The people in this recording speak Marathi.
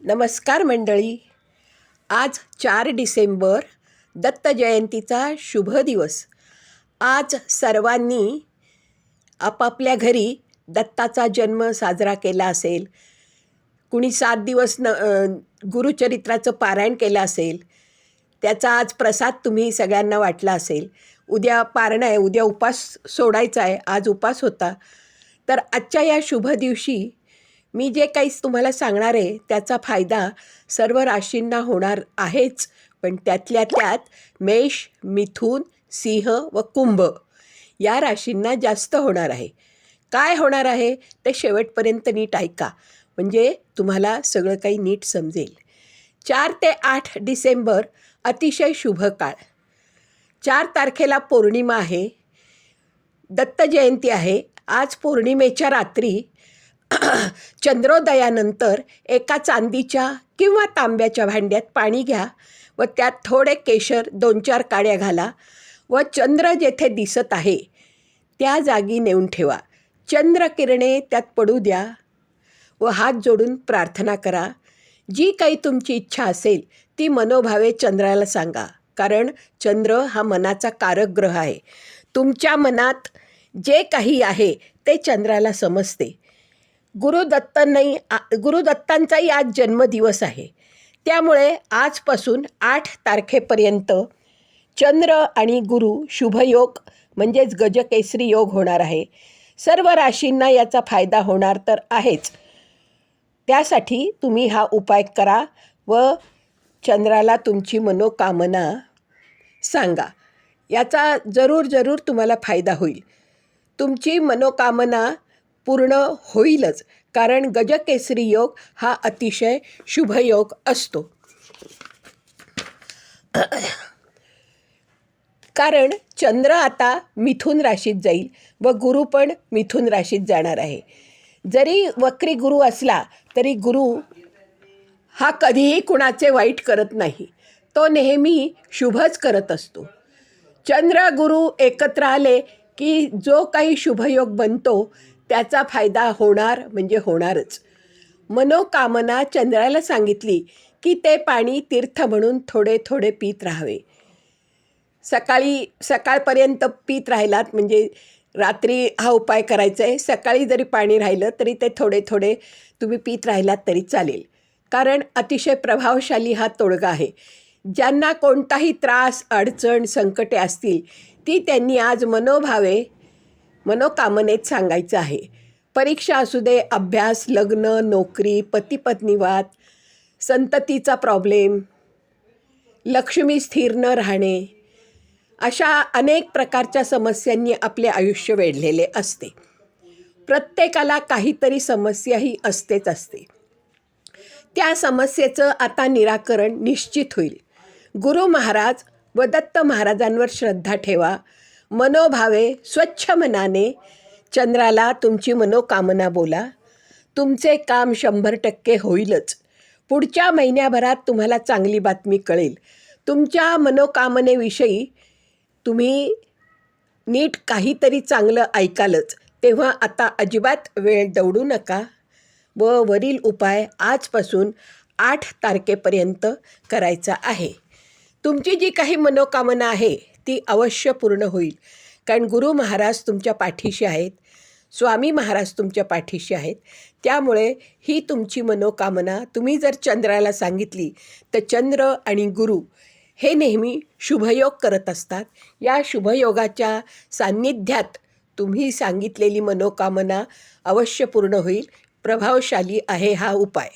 नमस्कार मंडळी. आज 4 डिसेंबर दत्त जयंतीचा शुभ दिवस. आज सर्वांनी आपापल्या घरी दत्ताचा जन्म साजरा केला असेल. कुणी 7 दिवस गुरुचरित्राचं पारायण केलं असेल. त्याचा आज प्रसाद तुम्ही सगळ्यांना वाटला असेल. उद्या पारणं आहे, उद्या उपास सोडायचा आहे, आज उपास होता. तर आजच्या या शुभ दिवशी मी जे काही तुम्हाला सांगणार आहे त्याचा फायदा सर्व राशींना होणार आहेच, पण त्यातल्या त्यात मेष, मिथुन, सिंह व कुंभ या राशींना जास्त होणार आहे. काय होणार आहे ते शेवटपर्यंत नीट ऐका, म्हणजे तुम्हाला सगळं काही नीट समजेल. 4 ते 8 डिसेंबर अतिशय शुभ काळ. 4 तारखेला पौर्णिमा आहे, दत्त जयंती आहे. आज पौर्णिमेच्या रात्री चंद्रोदयानंतर एका चांदीच्या किंवा तांब्याच्या भांड्यात पाणी घ्या व त्यात थोडे केशर 2-4 काड्या घाला व चंद्र जेथे दिसत आहे त्या जागी नेऊन ठेवा. चंद्रकिरणे त्यात पडू द्या व हात जोडून प्रार्थना करा. जी काही तुमची इच्छा असेल ती मनोभावे चंद्राला सांगा, कारण चंद्र हा मनाचा कारक ग्रह आहे. तुमच्या मनात जे काही आहे ते चंद्राला समजते. गुरुदत्तांचाही आज जन्मदिवस आहे, त्यामुळे आजपासून 8 तारखेपर्यंत चंद्र आणि गुरु शुभयोग म्हणजेच गजकेसरी योग होणार आहे. सर्व राशींना याचा फायदा होणार तर आहेच. त्यासाठी तुम्ही हा उपाय करा व चंद्राला तुमची मनोकामना सांगा. याचा जरूर तुम्हाला फायदा होईल. तुमची मनोकामना पूर्ण होईलच, कारण गजकेसरी योग हा अतिशय शुभयोग असतो. कारण चंद्र आता मिथुन राशीत जाईल व गुरु पण मिथुन राशीत जाणार आहे. जरी वक्री गुरु असला तरी गुरु हा कधीही कुणाचे वाईट करत नाही, तो नेहमी शुभच करत असतो. चंद्र गुरु एकत्र आले की जो काही शुभयोग बनतो त्याचा फायदा होणार म्हणजे होणारच. मनोकामना चंद्राला सांगितली की ते पाणी तीर्थ म्हणून थोडे थोडे पीत राहावे. सकाळपर्यंत पीत राहिलात म्हणजे रात्री हा उपाय करायचा आहे. सकाळी जरी पाणी राहिलं तरी ते थोडे थोडे तुम्ही पीत राहिलात तरी चालेल, कारण अतिशय प्रभावशाली हा तोडगा आहे. ज्यांना कोणताही त्रास, अडचण, संकटे असतील ती त्यांनी आज मनोकामनेत सांगायचं आहे. परीक्षा असू दे, अभ्यास, लग्न, नोकरी, पती-पत्नी वाद, संततीचा प्रॉब्लेम, लक्ष्मी स्थिर न राहणे, अशा अनेक प्रकारच्या समस्यांनी आपले आयुष्य वेढलेले असते. प्रत्येकाला काहीतरी समस्या ही असते. त्या समस्येचं आता निराकरण निश्चित होईल. गुरु महाराज व दत्त महाराजांवर श्रद्धा ठेवा. मनोभावे स्वच्छ मनाने चंद्राला तुमची मनोकामना बोला. तुमचे काम 100% होईलच. पुढच्या महिन्याभरात तुम्हाला चांगली बातमी कळेल. तुमच्या मनोकामनेविषयी तुम्ही नीट काहीतरी चांगलं ऐकालच. तेव्हा आता अजिबात वेळ दवडू नका व वरील उपाय आजपासून 8 तारखेपर्यंत करायचा आहे. तुमची जी काही मनोकामना आहे ती अवश्य पूर्ण होईल, कारण गुरु महाराज तुमच्या पाठीशी आहेत, स्वामी महाराज तुमच्या पाठीशी आहेत. त्यामुळे ही तुमची मनोकामना तुम्ही जर चंद्राला सांगितली तर चंद्र आणि गुरु हे नेहमी शुभयोग करत असतात. या शुभयोगाच्या सान्निध्यात तुम्ही सांगितलेली मनोकामना अवश्य पूर्ण होईल. प्रभावशाली आहे हा उपाय.